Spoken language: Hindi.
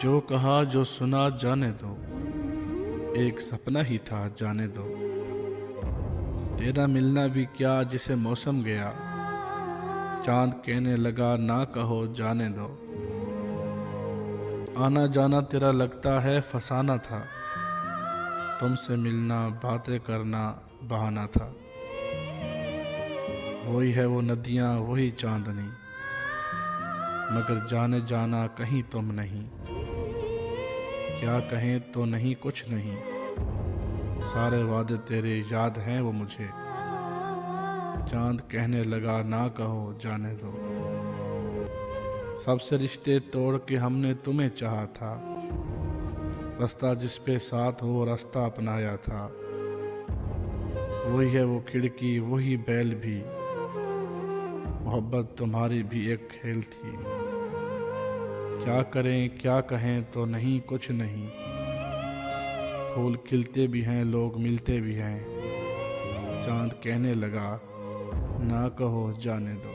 जो कहा जो सुना जाने दो, एक सपना ही था जाने दो। तेरा मिलना भी क्या जिसे मौसम गया, चांद कहने लगा ना कहो जाने दो। आना जाना तेरा लगता है फसाना था, तुमसे मिलना बातें करना बहाना था। वही है वो नदियाँ वही चांदनी, मगर जाने जाना कहीं तुम नहीं। क्या कहें तो नहीं कुछ नहीं, सारे वादे तेरे याद हैं वो मुझे। चांद कहने लगा ना कहो जाने दो। सबसे रिश्ते तोड़ के हमने तुम्हें चाहा था, रास्ता जिस पे साथ हो रास्ता अपनाया था। वही है वो खिड़की वही बैल भी, मोहब्बत तुम्हारी भी एक खेल थी। क्या करें क्या कहें तो नहीं कुछ नहीं, फूल खिलते भी हैं लोग मिलते भी हैं। चांद कहने लगा ना कहो जाने दो।